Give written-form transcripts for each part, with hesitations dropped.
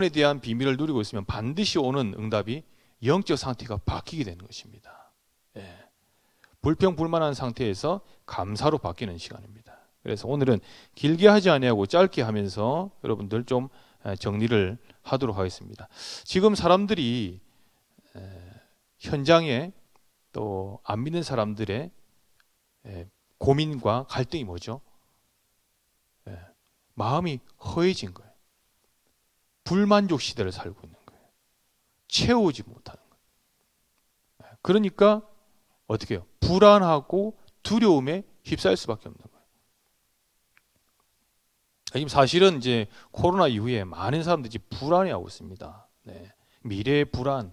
에 대한 비밀을 누리고 있으면 반드시 오는 응답이 영적 상태가 바뀌게 되는 것입니다. 예. 불평불만한 상태에서 감사로 바뀌는 시간입니다. 그래서 오늘은 길게 하지 아니하고 짧게 하면서 여러분들 좀 정리를 하도록 하겠습니다. 지금 사람들이 현장에 또 안 믿는 사람들의 고민과 갈등이 뭐죠? 마음이 허해진 거예요. 불만족 시대를 살고 있는 거예요. 채우지 못하는 거예요. 그러니까 어떻게 해요? 불안하고 두려움에 휩싸일 수밖에 없는 거예요. 지금 사실은 이제 코로나 이후에 많은 사람들이 불안해하고 있습니다. 네. 미래의 불안,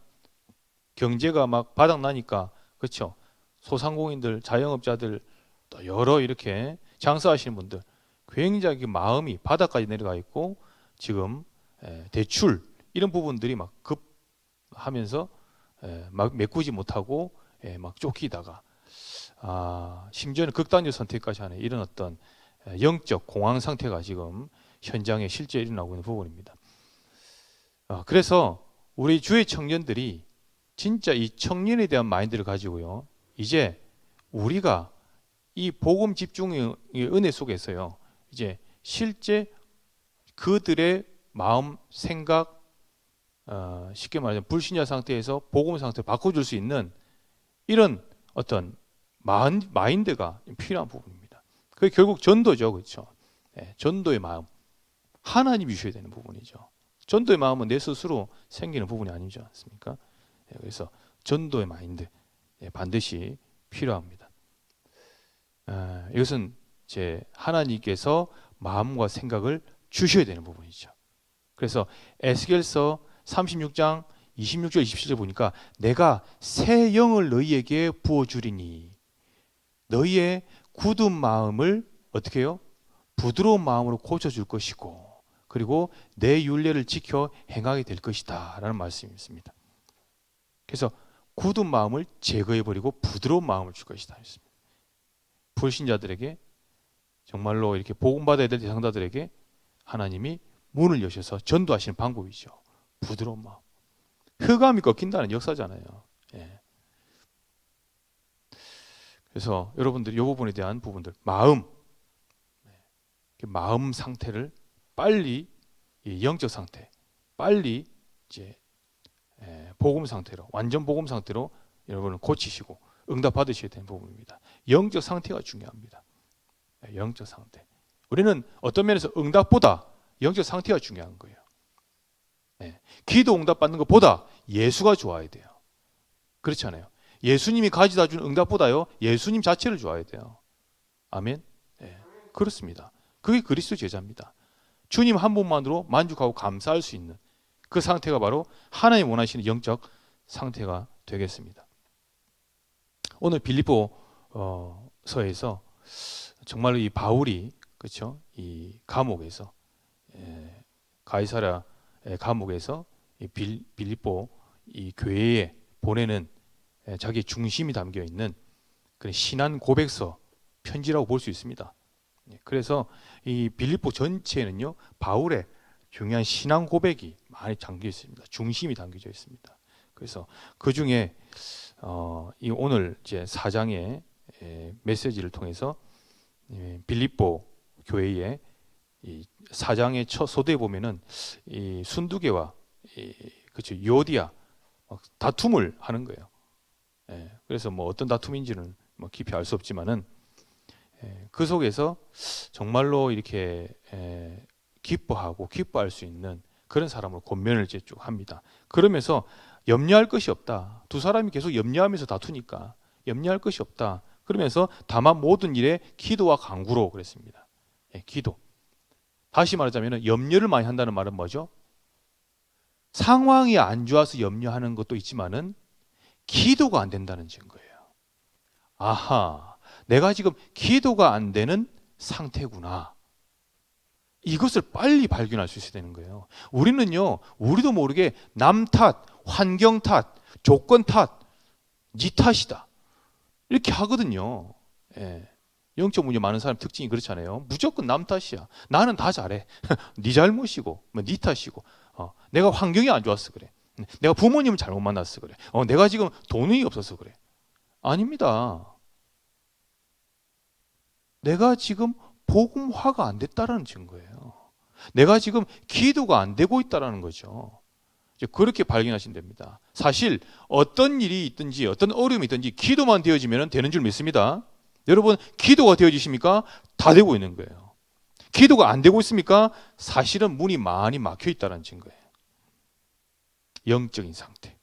경제가 막 바닥나니까 그렇죠. 소상공인들, 자영업자들, 또 여러 이렇게 장사하시는 분들 굉장히 마음이 바닥까지 내려가 있고 지금 대출 이런 부분들이 막 급하면서 막 메꾸지 못하고 막 쫓기다가 심지어는 극단적 선택까지 하는 이런 어떤 영적 공황 상태가 지금 현장에 실제 일어나고 있는 부분입니다. 그래서 우리 주의 청년들이 진짜 이 청년에 대한 마인드를 가지고요. 이제 우리가 이 복음 집중의 은혜 속에서요. 이제 실제 그들의 마음, 생각, 쉽게 말하자면 불신자 상태에서 복음 상태로 바꿔줄 수 있는 이런 어떤 마인드가 필요한 부분입니다. 그게 결국 전도죠, 그렇죠? 전도의 마음, 하나님이 주셔야 되는 부분이죠. 전도의 마음은 내 스스로 생기는 부분이 아니지 않습니까? 그래서 전도의 마인드 반드시 필요합니다. 이것은 제 하나님께서 마음과 생각을 주셔야 되는 부분이죠. 그래서 에스겔서 36장 26절 27절 보니까 내가 새 영을 너희에게 부어주리니 너희의 굳은 마음을 어떻게 해요? 부드러운 마음으로 고쳐줄 것이고 그리고 내 율례를 지켜 행하게 될 것이다 라는 말씀이 있습니다. 그래서 굳은 마음을 제거해버리고 부드러운 마음을 줄 것이다 했습니다. 불신자들에게 정말로 이렇게 복음받아야 될 대상자들에게 하나님이 문을 여셔서 전도하시는 방법이죠. 부드러운 마음. 흑암이 꺾인다는 역사잖아요. 그래서 여러분들이 이 부분에 대한 부분들, 마음 상태를 빨리 이 영적 상태, 빨리 이제 복음 상태로, 완전 복음 상태로 여러분을 고치시고 응답 받으셔야 되는 부분입니다. 영적 상태가 중요합니다. 영적 상태. 우리는 어떤 면에서 응답보다 영적 상태가 중요한 거예요. 기도 응답 받는 것보다 예수가 좋아야 돼요. 그렇잖아요. 예수님이 가져다 준 응답보다요, 예수님 자체를 좋아야 돼요. 아멘. 그렇습니다. 그게 그리스도 제자입니다. 주님 한 분만으로 만족하고 감사할 수 있는 그 상태가 바로 하나님 원하시는 영적 상태가 되겠습니다. 오늘 빌립보서에서 정말로 이 바울이 그렇죠? 이 감옥에서 가이사랴 감옥에서 이 빌립보 이 교회에 보내는 자기의 중심이 담겨 있는 그런 신앙 고백서 편지라고 볼 수 있습니다. 그래서 이 빌립보 전체에는요 바울의 중요한 신앙 고백이 많이 담겨 있습니다. 중심이 담겨져 있습니다. 그래서 그 중에 이 오늘 이제 4장의 메시지를 통해서 빌립보 교회의 이 4장의 첫 소대에 보면은 이 순두개와 그렇죠 요디아 다툼을 하는 거예요. 그래서 뭐 어떤 다툼인지는 뭐 깊이 알 수 없지만은 그 속에서 정말로 이렇게 기뻐하고 기뻐할 수 있는 그런 사람으로 권면을 이제 쭉 합니다. 그러면서 염려할 것이 없다. 두 사람이 계속 염려하면서 다투니까 염려할 것이 없다. 그러면서 다만 모든 일에 기도와 간구로 그랬습니다. 기도. 다시 말하자면 염려를 많이 한다는 말은 뭐죠? 상황이 안 좋아서 염려하는 것도 있지만은 기도가 안 된다는 증거예요. 아하, 내가 지금 기도가 안 되는 상태구나. 이것을 빨리 발견할 수 있어야 되는 거예요. 우리는요, 우리도 모르게 남 탓, 환경 탓, 조건 탓, 네 탓이다. 이렇게 하거든요. 영적 문제 많은 사람 특징이 그렇잖아요. 무조건 남 탓이야. 나는 다 잘해. 네 잘못이고, 뭐 네 탓이고. 내가 환경이 안 좋았어 그래. 내가 부모님을 잘못 만났어 그래. 내가 지금 돈이 없어서 그래. 아닙니다. 내가 지금 복음화가 안 됐다라는 증거예요. 내가 지금 기도가 안 되고 있다라는 거죠. 그렇게 발견하시면 됩니다. 사실 어떤 일이 있든지 어떤 어려움이 있든지 기도만 되어지면 되는 줄 믿습니다. 여러분 기도가 되어지십니까? 다 되고 있는 거예요. 기도가 안 되고 있습니까? 사실은 문이 많이 막혀 있다는 증거예요. 영적인 상태.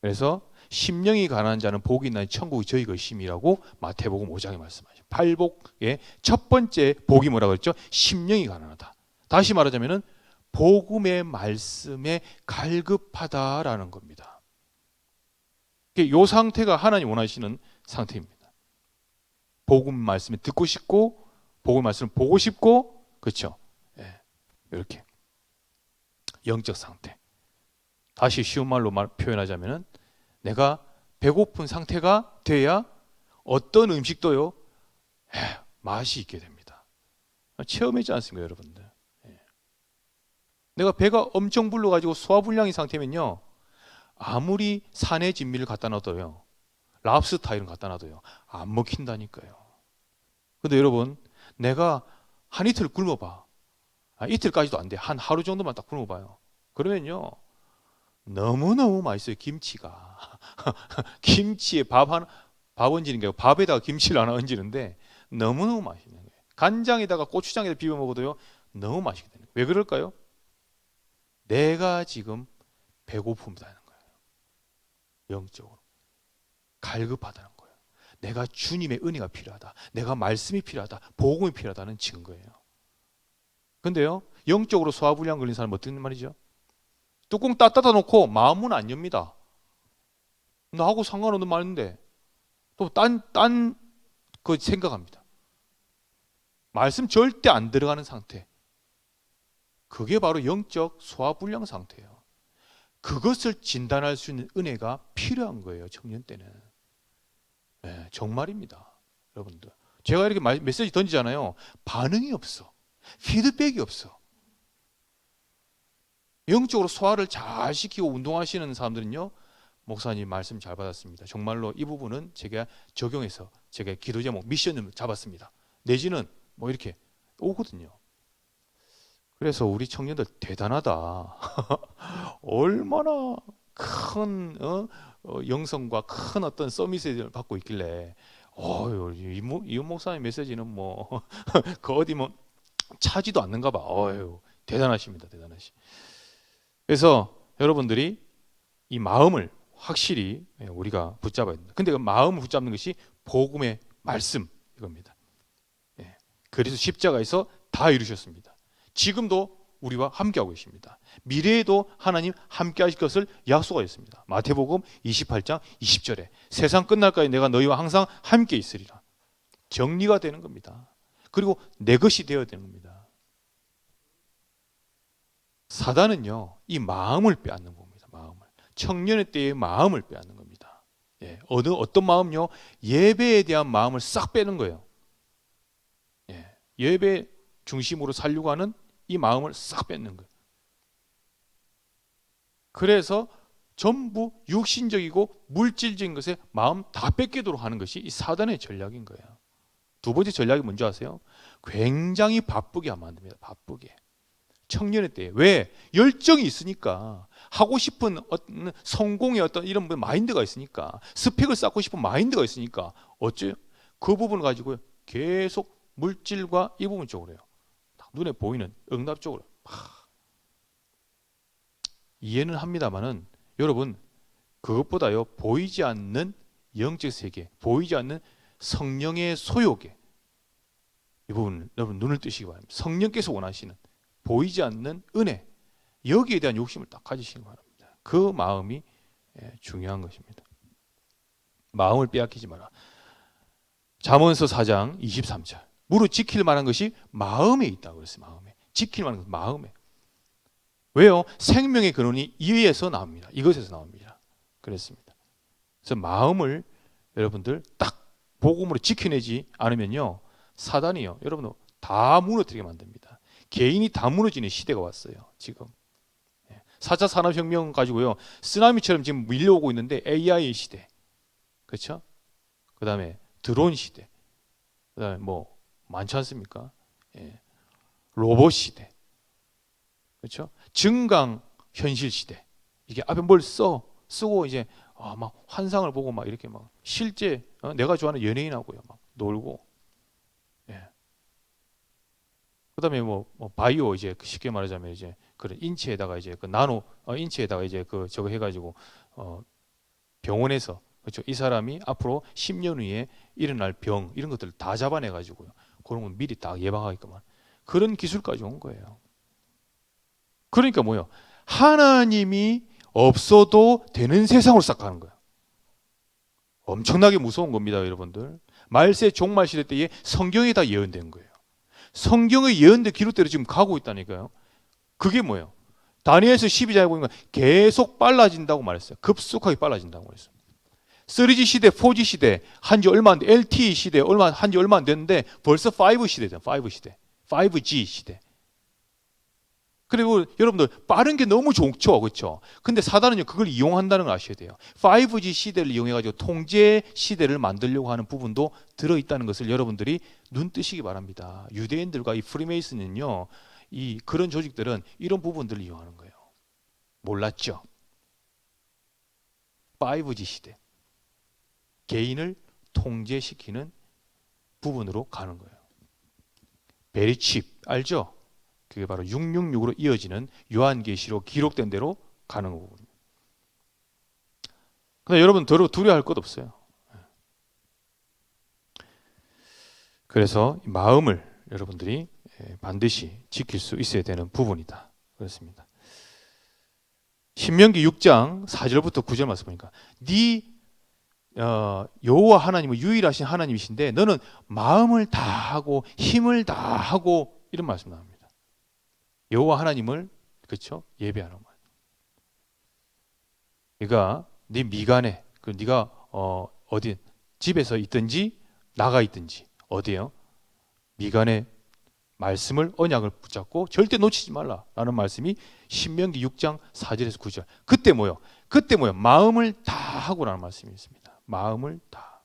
그래서 심령이 가난한 자는 복이 있나니 천국이 저희 것임이라고 마태복음 5장에 말씀하죠. 팔복의 첫 번째 복이 뭐라고 했죠? 심령이 가난하다. 다시 말하자면은 복음의 말씀에 갈급하다라는 겁니다. 이 상태가 하나님 원하시는 상태입니다. 복음 말씀을 듣고 싶고 복음 말씀을 보고 싶고 그렇죠? 이렇게 영적 상태. 다시 쉬운 말로 표현하자면은 내가 배고픈 상태가 돼야 어떤 음식도요 맛이 있게 됩니다. 체험했지 않습니까, 여러분들? 내가 배가 엄청 불러가지고 소화불량인 상태면요, 아무리 산의 진미를 갖다 놔둬요, 랍스타 이런 거 갖다 놔둬요, 안 먹힌다니까요. 근데 여러분, 내가 한 이틀 굶어봐. 이틀까지도 안 돼. 한 하루 정도만 딱 굶어봐요. 그러면요, 너무너무 맛있어요, 김치가. 김치에 밥 얹는 게 밥에다가 김치를 하나 얹는데 너무너무 맛있는 거예요. 간장에다가 고추장에다 비벼 먹어도요, 너무 맛있게 되는 거예요. 왜 그럴까요? 내가 지금 배고픔이라는 거예요. 영적으로 갈급하다는 거예요. 내가 주님의 은혜가 필요하다. 내가 말씀이 필요하다. 복음이 필요하다는 증거예요. 근데요, 영적으로 소화불량 걸린 사람은 어떤 말이죠? 뚜껑 닫아 놓고 마음은 안 엽니다. 나하고 상관없는 말인데 또 딴 그 생각합니다. 말씀 절대 안 들어가는 상태. 그게 바로 영적 소화불량 상태예요. 그것을 진단할 수 있는 은혜가 필요한 거예요, 청년 때는. 네, 정말입니다, 여러분들. 제가 이렇게 메시지 던지잖아요. 반응이 없어. 피드백이 없어. 영적으로 소화를 잘 시키고 운동하시는 사람들은요, 목사님 말씀 잘 받았습니다. 정말로 이 부분은 제가 적용해서 제가 기도 제목 미션을 잡았습니다. 내지는 뭐 이렇게 오거든요. 그래서 우리 청년들 대단하다. 얼마나 큰 영성과 큰 어떤 서밋을 받고 있길래 이 목사님 메시지는 뭐 그 어디 뭐 차지도 않는가 봐. 대단하십니다. 대단하시. 그래서 여러분들이 이 마음을 확실히 우리가 붙잡아야 됩니다. 근데 그 마음을 붙잡는 것이 복음의 말씀 이겁니다. 그래서 십자가에서 다 이루셨습니다. 지금도 우리와 함께하고 계십니다. 미래에도 하나님 함께하실 것을 약속하셨습니다. 마태복음 28장 20절에 세상 끝날까지 내가 너희와 항상 함께 있으리라. 정리가 되는 겁니다. 그리고 내 것이 되어야 되는 겁니다. 사단은요, 이 마음을 빼앗는 겁니다. 마음을. 청년의 때의 마음을 빼앗는 겁니다. 어떤 마음요? 예배에 대한 마음을 싹 빼는 거예요. 예배 중심으로 살려고 하는 이 마음을 싹 뺏는 거예요. 그래서 전부 육신적이고 물질적인 것에 마음 다 뺏기도록 하는 것이 이 사단의 전략인 거예요. 두 번째 전략이 뭔지 아세요? 굉장히 바쁘게 하면 안 됩니다. 바쁘게. 청년의 때에. 왜? 열정이 있으니까. 하고 싶은 어떤 성공의 어떤 이런 마인드가 있으니까. 스펙을 쌓고 싶은 마인드가 있으니까. 어째요? 그 부분을 가지고 계속 물질과 이 부분 쪽으로 해요. 눈에 보이는 응답 쪽으로. 이해는 합니다만은 여러분, 그것보다요, 보이지 않는 영적 세계, 보이지 않는 성령의 소욕에 이 부분 여러분 눈을 뜨시기 바랍니다. 성령께서 원하시는 보이지 않는 은혜, 여기에 대한 욕심을 딱 가지시기 바랍니다. 그 마음이 중요한 것입니다. 마음을 빼앗기지 마라. 잠언서 4장 23절. 무릇 지킬 만한 것이 마음에 있다고 그랬어요. 마음에. 지킬 만한 것은 마음에. 왜요? 생명의 근원이 이에서 나옵니다. 이것에서 나옵니다. 그랬습니다. 그래서 마음을 여러분들 딱 복음으로 지켜내지 않으면요, 사단이요, 여러분들 다 무너뜨리게 만듭니다. 개인이 다 무너지는 시대가 왔어요. 지금 4차 산업혁명 가지고요, 쓰나미처럼 지금 밀려오고 있는데 AI 시대, 그렇죠? 그 다음에 드론 시대, 그 다음에 뭐 많지 않습니까? 예. 로봇 시대, 그렇죠? 증강 현실 시대. 이게 앞에 뭘 쓰고 이제 막 환상을 보고 막 이렇게 막 실제 내가 좋아하는 연예인하고요 막 놀고. 예. 그다음에 뭐 바이오, 이제 쉽게 말하자면 이제 그런 인체에다가 이제 그 나노 인체에다가 이제 그 저거 해가지고 병원에서, 그렇죠, 이 사람이 앞으로 10년 후에 일어날 병 이런 것들을 다 잡아내 가지고요, 그런 건 미리 다 예방하게끔만 그런 기술까지 온 거예요. 그러니까 뭐요? 하나님이 없어도 되는 세상으로 싹 가는 거예요. 엄청나게 무서운 겁니다, 여러분들. 말세 종말 시대 때에 성경에 다 예언된 거예요. 성경의 예언된 기록대로 지금 가고 있다니까요. 그게 뭐예요? 다니엘서 12장에 보니까 계속 빨라진다고 말했어요. 급속하게 빨라진다고 말했어요. 3G 시대, 4G 시대 한지 얼마 안 돼, LTE 시대 한지 얼마 안 됐는데 벌써 5 시대잖아요. 5 시대, 5G 시대. 그리고 여러분들 빠른 게 너무 좋죠, 그렇죠? 근데 사단은요 그걸 이용한다는 걸 아셔야 돼요. 5G 시대를 이용해가지고 통제 시대를 만들려고 하는 부분도 들어있다는 것을 여러분들이 눈 뜨시기 바랍니다. 유대인들과 이 프리메이슨은요, 이 그런 조직들은 이런 부분들을 이용하는 거예요. 몰랐죠? 5G 시대, 개인을 통제시키는 부분으로 가는 거예요. 베리칩 알죠? 그게 바로 666으로 이어지는 요한계시록 기록된 대로 가는 거거든요. 근데 여러분 두려워할 것 없어요. 그래서 마음을 여러분들이 반드시 지킬 수 있어야 되는 부분이다. 그렇습니다. 신명기 6장 4절부터 9절 말씀 보니까 여호와 하나님은 유일하신 하나님이신데 너는 마음을 다하고 힘을 다하고 이런 말씀 나옵니다. 여호와 하나님을, 그렇죠, 예배하는 거예요. 그러니까 네 미간에, 네가 어디 집에서 있든지 나가 있든지 어디요? 미간에 말씀을, 언약을 붙잡고 절대 놓치지 말라라는 말씀이 신명기 6장 4절에서 9절. 그때 뭐요? 마음을 다하고라는 말씀이 있습니다. 마음을 다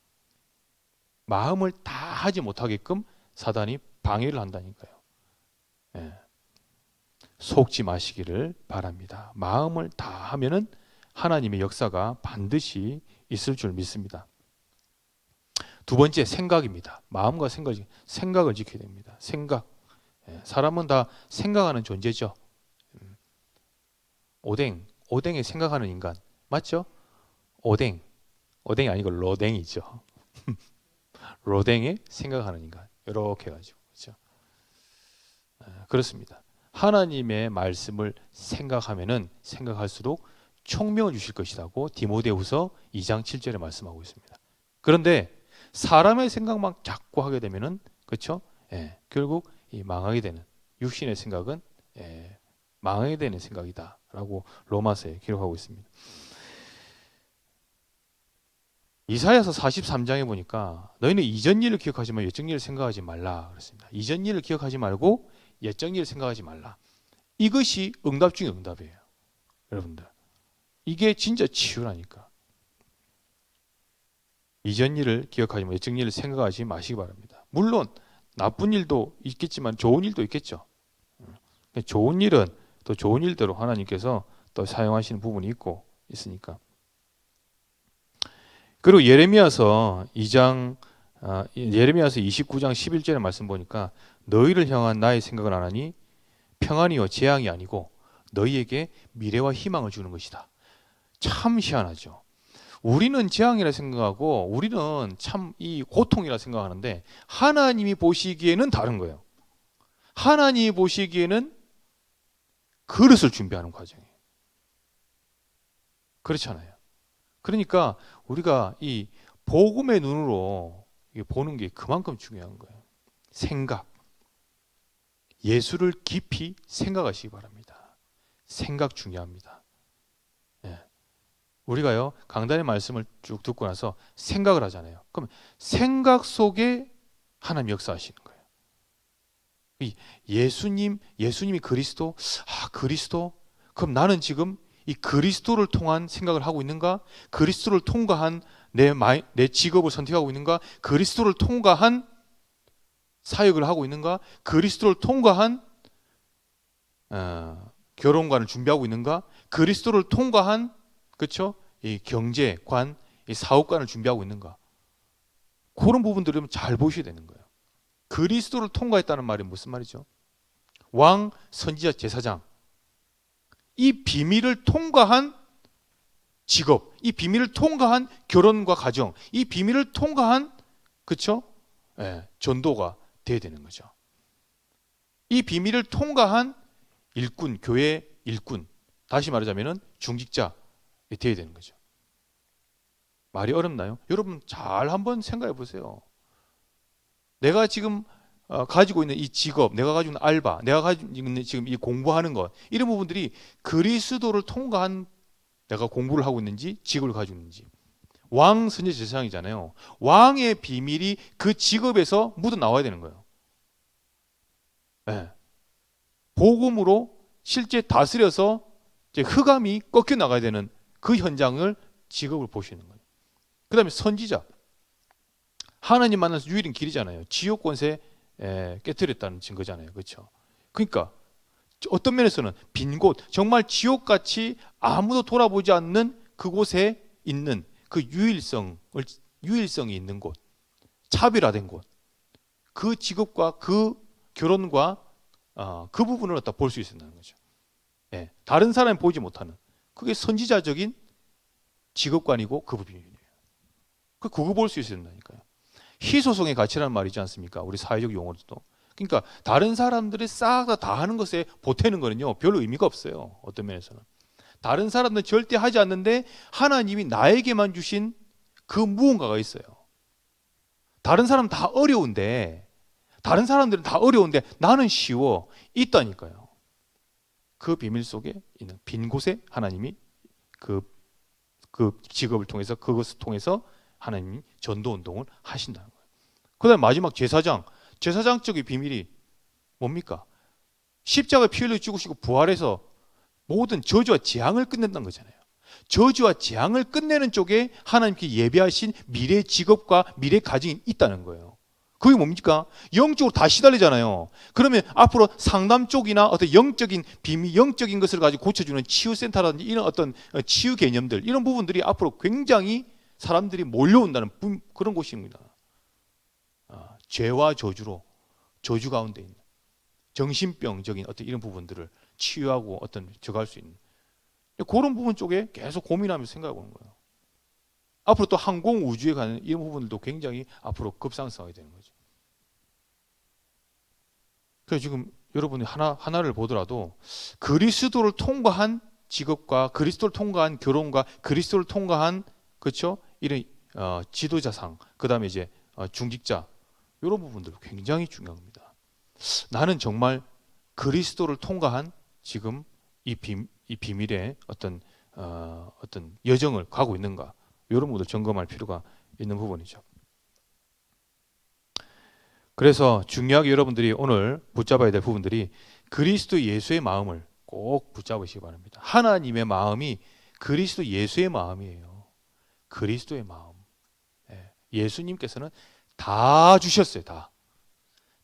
하지 못하게끔 사단이 방해를 한다니까요. 예. 속지 마시기를 바랍니다. 마음을 다 하면은 하나님의 역사가 반드시 있을 줄 믿습니다. 두 번째, 생각입니다. 마음과 생각을 지켜야 됩니다. 생각. 사람은 다 생각하는 존재죠. 오뎅에 생각하는 인간 맞죠? 오뎅이 아니고 로댕이죠. 로댕에 생각하는 인간, 이렇게 해가지고, 그렇죠? 그렇습니다. 하나님의 말씀을 생각하면은 생각할수록 총명을 주실 것이라고 디모데후서 2장 7절에 말씀하고 있습니다. 그런데 사람의 생각만 자꾸 하게 되면은, 그렇죠? 결국 이 망하게 되는, 육신의 생각은 망하게 되는 생각이다라고 로마서에 기록하고 있습니다. 이사야서 43장에 보니까 너희는 이전 일을 기억하지만 옛적 일을 생각하지 말라 그랬습니다. 이전 일을 기억하지 말고 옛적 일을 생각하지 말라. 이것이 응답 중에 응답이에요. 여러분들, 이게 진짜 치유라니까. 이전 일을 기억하지만 옛적 일을 생각하지 마시기 바랍니다. 물론 나쁜 일도 있겠지만 좋은 일도 있겠죠. 좋은 일은 또 좋은 일대로 하나님께서 또 사용하시는 부분이 있으니까. 그리고 예레미야서 29장 11절의 말씀 보니까 너희를 향한 나의 생각은 안 하니 평안이요 재앙이 아니고 너희에게 미래와 희망을 주는 것이다. 참 희한하죠. 우리는 재앙이라 생각하고 우리는 참 이 고통이라 생각하는데 하나님이 보시기에는 다른 거예요. 하나님이 보시기에는 그릇을 준비하는 과정이에요. 그렇잖아요. 그러니까 우리가 이 복음의 눈으로 보는 게 그만큼 중요한 거예요. 생각. 예수를 깊이 생각하시기 바랍니다. 생각 중요합니다. 우리가요, 강단의 말씀을 쭉 듣고 나서 생각을 하잖아요. 그럼 생각 속에 하나님 역사하시는 거예요. 예수님이 그리스도? 그리스도? 그럼 나는 지금 이 그리스도를 통한 생각을 하고 있는가? 그리스도를 통과한 내 직업을 선택하고 있는가? 그리스도를 통과한 사역을 하고 있는가? 그리스도를 통과한 결혼관을 준비하고 있는가? 그리스도를 통과한 그렇죠? 이 경제관, 이 사업관을 준비하고 있는가? 그런 부분들을 잘 보셔야 되는 거예요. 그리스도를 통과했다는 말이 무슨 말이죠? 왕, 선지자, 제사장. 이 비밀을 통과한 직업, 이 비밀을 통과한 결혼과 가정, 이 비밀을 통과한 그렇죠? 전도가 돼야 되는 거죠. 이 비밀을 통과한 일꾼, 교회 일꾼, 다시 말하자면은 중직자 돼야 되는 거죠. 말이 어렵나요? 여러분 잘 한번 생각해 보세요. 내가 지금 가지고 있는 이 직업, 내가 가지고 있는 알바, 내가 가지고 있는 지금 이 공부하는 것, 이런 부분들이 그리스도를 통과한 내가 공부를 하고 있는지 직업을 가지고 있는지. 왕, 선지, 제사장이잖아요. 왕의 비밀이 그 직업에서 묻어 나와야 되는 거예요. 복음으로 실제 다스려서 이제 흑암이 꺾여 나가야 되는 그 현장을 직업을 보시는 거예요. 그 다음에 선지자. 하나님 만나서 유일한 길이잖아요. 지옥 권세 깨뜨렸다는 증거잖아요. 그렇죠? 그러니까 어떤 면에서는 빈 곳, 정말 지옥같이 아무도 돌아보지 않는 그곳에 있는 그 유일성이 있는 곳, 차별화된 곳, 그 직업과 그 결혼과 그 부분을 갖다 볼 수 있다는 거죠. 다른 사람이 보지 못하는 그게 선지자적인 직업관이고 그 부분이에요. 그거 볼 수 있어야 된다니까요. 희소성의 가치라는 말이지 않습니까? 우리 사회적 용어로도. 그러니까 다른 사람들이 싹 다 하는 것에 보태는 거는요 별로 의미가 없어요. 어떤 면에서는 다른 사람들은 절대 하지 않는데 하나님이 나에게만 주신 그 무언가가 있어요. 다른 사람은 다 어려운데, 다른 사람들은 다 어려운데 나는 쉬워 있다니까요. 그 비밀 속에 있는 빈 곳에 하나님이 그 직업을 통해서, 그것을 통해서 하나님이 전도 운동을 하신다는 거예요. 그 다음에 마지막 제사장적인 비밀이 뭡니까? 십자가 피 흘려 죽으시고 부활해서 모든 저주와 재앙을 끝낸다는 거잖아요. 저주와 재앙을 끝내는 쪽에 하나님께 예배하신 미래 직업과 미래 가정이 있다는 거예요. 그게 뭡니까? 영적으로 다 시달리잖아요. 그러면 앞으로 상담 쪽이나 어떤 영적인 비밀, 영적인 것을 가지고 고쳐주는 치유센터라든지 이런 어떤 치유 개념들, 이런 부분들이 앞으로 굉장히 사람들이 몰려온다는 그런 곳입니다. 죄와 저주 가운데 있는 정신병적인 어떤 이런 부분들을 치유하고 어떤 저갈 수 있는 그런 부분 쪽에 계속 고민하면서 생각해 보는 거예요. 앞으로 또 항공 우주에 가는 이런 부분들도 굉장히 앞으로 급상승하게 되는 거죠. 그래서 지금 여러분이 하나를 보더라도 그리스도를 통과한 직업과 그리스도를 통과한 결혼과 그리스도를 통과한 그렇죠? 이런 지도자상, 그다음에 이제 중직자 이런 부분들 굉장히 중요한 겁니다. 나는 정말 그리스도를 통과한 지금 이 비밀의 어떤 여정을 가고 있는가, 이런 부분을 점검할 필요가 있는 부분이죠. 그래서 중요하게 여러분들이 오늘 붙잡아야 될 부분들이 그리스도 예수의 마음을 꼭 붙잡으시기 바랍니다. 하나님의 마음이 그리스도 예수의 마음이에요. 그리스도의 마음. 예수님께서는 다 주셨어요.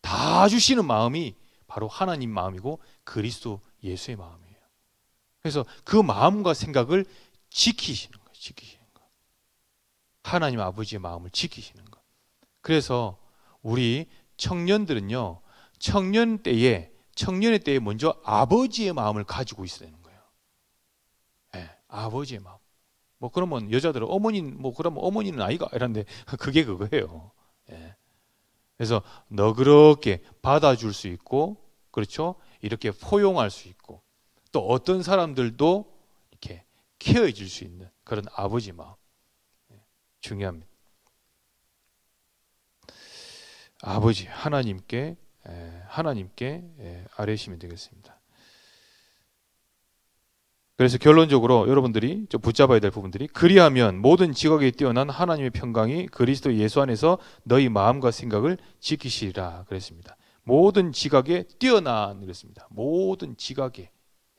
다 주시는 마음이 바로 하나님 마음이고 그리스도 예수의 마음이에요. 그래서 그 마음과 생각을 지키시는 거예요. 하나님 아버지의 마음을 지키시는 것. 그래서 우리 청년들은요, 청년의 때에 먼저 아버지의 마음을 가지고 있어야 되는 거예요. 아버지의 마음. 뭐 그러면 여자들은 그러면 어머니는 아이가 이런데 그게 그거예요. 그래서 너그럽게 받아줄 수 있고, 그렇죠? 이렇게 포용할 수 있고, 또 어떤 사람들도 이렇게 케어해 줄 수 있는 그런 아버지 마음. 중요합니다. 아버지 하나님께 아뢰시면 되겠습니다. 그래서 결론적으로 여러분들이 좀 붙잡아야 될 부분들이, 그리하면 모든 지각에 뛰어난 하나님의 평강이 그리스도 예수 안에서 너희 마음과 생각을 지키시리라 그랬습니다. 모든 지각에 뛰어난 그랬습니다. 모든 지각에.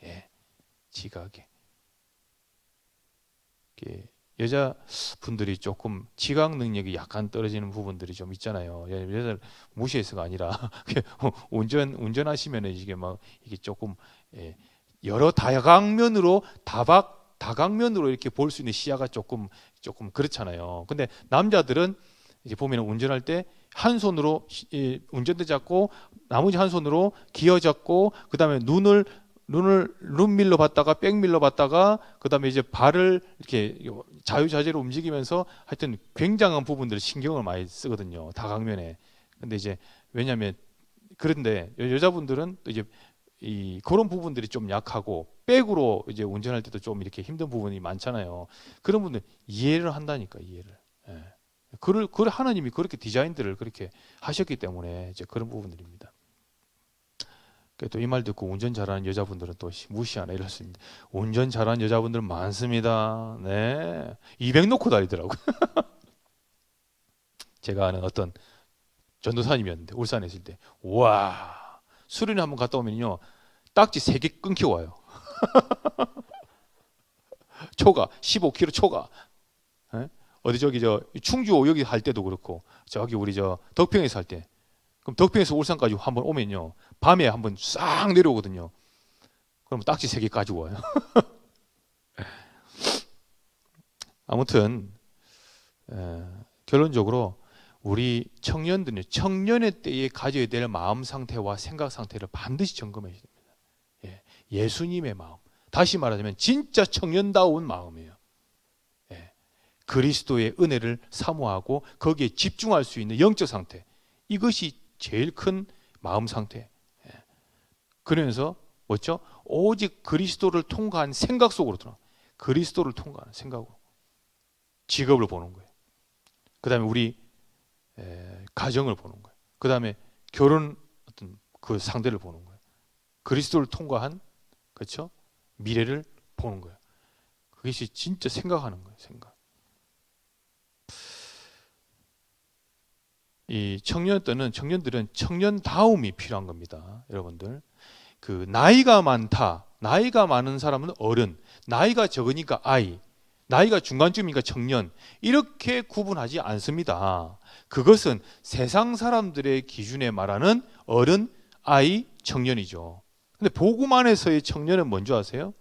예, 지각에. 여자분들이 조금 지각 능력이 약간 떨어지는 부분들이 좀 있잖아요. 여자를 무시해서가 아니라 운전하시면 이게 막 이게 조금 예, 여러 다각면으로 이렇게 볼 수 있는 시야가 조금 그렇잖아요. 근데 남자들은 이제 보면 운전할 때 한 손으로 운전대 잡고 나머지 한 손으로 기어 잡고 그다음에 눈밀로 봤다가 백밀로 봤다가 그다음에 이제 발을 이렇게 자유자재로 움직이면서 하여튼 굉장한 부분들을 신경을 많이 쓰거든요. 다각면에. 근데 이제 왜냐하면 그런데 여자분들은 또 이제 그런 부분들이 좀 약하고 백으로 이제 운전할 때도 좀 이렇게 힘든 부분이 많잖아요. 그런 분들 이해를 한다니까 이해를. 예. 그를 하나님이 그렇게 디자인들을 그렇게 하셨기 때문에 이제 그런 부분들입니다. 또 이 말 듣고 운전 잘하는 여자분들은 또 무시하나 이렇습니다. 운전 잘하는 여자분들 많습니다. 네, 200 놓고 다니더라고요. 제가 아는 어떤 전도사님이었는데 울산에 있을 때, 와, 수련회 한번 갔다 오면요 딱지 3개 끊겨 와요. 초가 15km 초가. 예? 어디 저기 충주 여기 할 때도 그렇고 저기 우리 덕평에서 할 때, 그럼 덕평에서 울산까지 한번 오면요 밤에 한번 싹 내려오거든요. 그럼 딱지 3개 가지고 와요. 아무튼 결론적으로 우리 청년들은 청년의 때에 가져야 될 마음 상태와 생각 상태를 반드시 점검해야 됩니다. 예수님의 마음, 다시 말하자면 진짜 청년다운 마음이에요. 그리스도의 은혜를 사모하고 거기에 집중할 수 있는 영적 상태, 이것이 제일 큰 마음 상태. 그러면서 뭐죠? 오직 그리스도를 통과한 생각 속으로 들어. 그리스도를 통과하는 생각으로 직업을 보는 거예요. 그 다음에 우리 가정을 보는 거예요. 그 다음에 결혼 어떤 그 상대를 보는 거예요. 그리스도를 통과한, 그렇죠? 미래를 보는 거예요. 그것이 진짜 생각하는 거예요. 생각. 이 청년들은 청년다움이 필요한 겁니다. 여러분들. 그 나이가 많은 사람은 어른, 나이가 적으니까 아이, 나이가 중간쯤이니까 청년, 이렇게 구분하지 않습니다. 그것은 세상 사람들의 기준에 말하는 어른, 아이, 청년이죠. 근데 복음 안에서의 청년은 뭔지 아세요?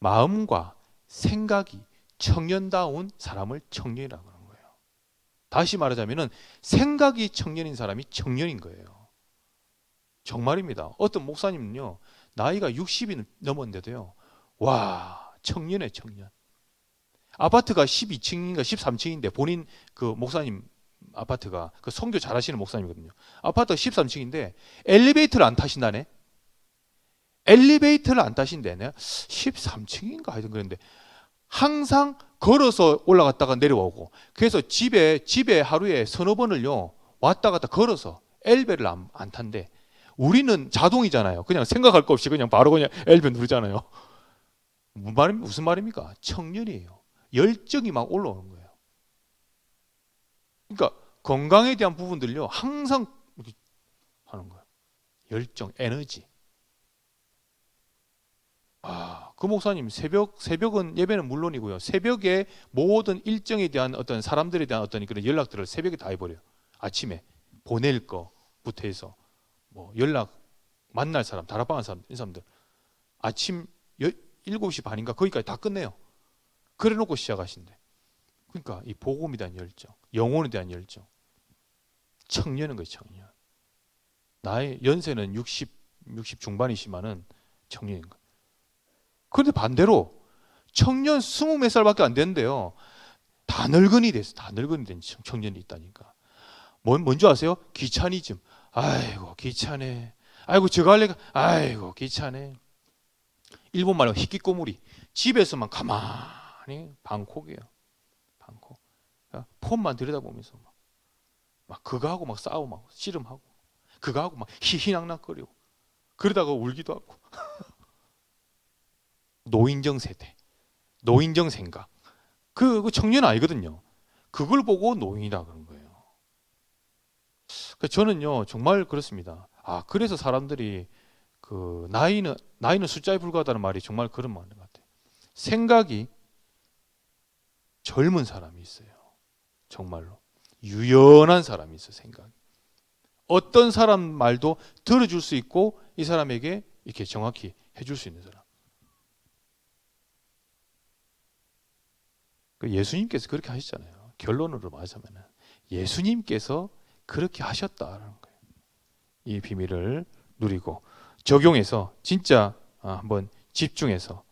마음과 생각이 청년다운 사람을 청년이라고 하는 거예요. 다시 말하자면 생각이 청년인 사람이 청년인 거예요. 정말입니다. 어떤 목사님은요 나이가 60이 넘었는데도요, 와, 청년이에요. 청년. 아파트가 12층인가 13층인데 본인 그 목사님 아파트가 그 선교 잘하시는 목사님이거든요. 아파트가 13층인데 엘리베이터를 안 타신다네. 엘리베이터를 안 타신다네. 13층인가 하여튼 그런데 항상 걸어서 올라갔다가 내려오고, 그래서 집에 하루에 서너 번을요 왔다 갔다 걸어서 엘베를 안 탄대. 우리는 자동이잖아요. 그냥 생각할 거 없이 그냥 바로 그냥 엘베 누르잖아요. 무슨 말입니까? 청년이에요. 열정이 막 올라오는 거예요. 그러니까 건강에 대한 부분들요 항상 이렇게 하는 거예요. 열정, 에너지. 그 목사님 새벽은 예배는 물론이고요. 새벽에 모든 일정에 대한 어떤 사람들에 대한 어떤 그런 연락들을 새벽에 다 해버려요. 아침에 보낼 거부터 해서 뭐 연락, 만날 사람, 다락방한 사람, 이 사람들 아침 7시 반인가 거기까지 다 끝내요. 그래 놓고 시작하신대. 그러니까 이 복음에 대한 열정, 영혼에 대한 열정. 청년은 거예요. 청년. 나의 연세는 60 중반이시만은 청년인 거예요. 그런데 반대로 청년 20몇 살밖에 안 되는데요, 다 늙은이 됐어. 다 늙은이 된 청년이 있다니까. 뭔지 아세요? 귀차니즘. 아이고 귀찮네. 아이고 저거 할래가. 아이고 귀찮네. 일본 말로 히키코모리. 집에서만 가만히 방콕이에요. 방콕. 폰만 들여다보면서 막 그거하고 막 싸우고 막 씨름하고 그거하고 막 희희낙낙거리고 그러다가 울기도 하고. 노인정 세대, 노인정 생각. 그 청년 아니거든요. 그걸 보고 노인이라 그런 거예요. 저는요 정말 그렇습니다. 그래서 사람들이 그 나이는 숫자에 불과하다는 말이 정말 그런 말인 것 같아요. 생각이 젊은 사람이 있어요. 정말로 유연한 사람이 있어요. 생각이. 어떤 사람 말도 들어줄 수 있고 이 사람에게 이렇게 정확히 해줄 수 있는 사람. 예수님께서 그렇게 하셨잖아요. 결론으로 말하자면 예수님께서 그렇게 하셨다라는 거예요. 이 비밀을 누리고 적용해서 진짜 한번 집중해서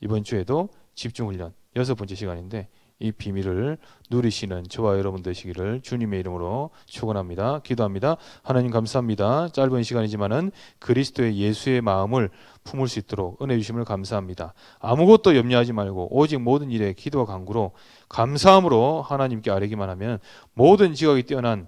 이번 주에도 집중 훈련 6번째 시간인데 이 비밀을 누리시는 저와 여러분 되시기를 주님의 이름으로 축원합니다. 기도합니다. 하나님 감사합니다. 짧은 시간이지만은 그리스도의 예수의 마음을 품을 수 있도록 은혜 주심을 감사합니다. 아무것도 염려하지 말고 오직 모든 일에 기도와 간구로 감사함으로 하나님께 아뢰기만 하면 모든 지각이 뛰어난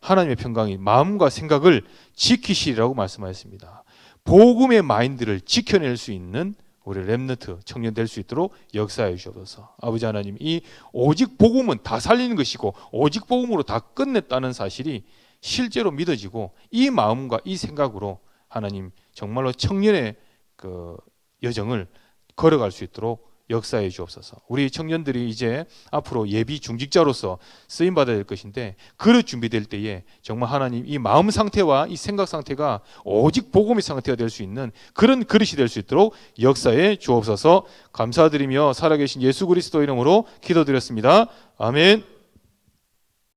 하나님의 평강이 마음과 생각을 지키시리라고 말씀하셨습니다. 복음의 마인드를 지켜낼 수 있는 우리 렘넌트 청년 될 수 있도록 역사해 주옵소서. 아버지 하나님, 이 오직 복음은 다 살리는 것이고 오직 복음으로 다 끝냈다는 사실이 실제로 믿어지고 이 마음과 이 생각으로 하나님 정말로 청년의 그 여정을 걸어갈 수 있도록 역사해 주옵소서. 우리 청년들이 이제 앞으로 예비 중직자로서 쓰임 받아야 될 것인데 그릇 준비될 때에 정말 하나님 이 마음 상태와 이 생각 상태가 오직 복음의 상태가 될 수 있는 그런 그릇이 될 수 있도록 역사해 주옵소서. 감사드리며 살아계신 예수 그리스도 이름으로 기도드렸습니다. 아멘.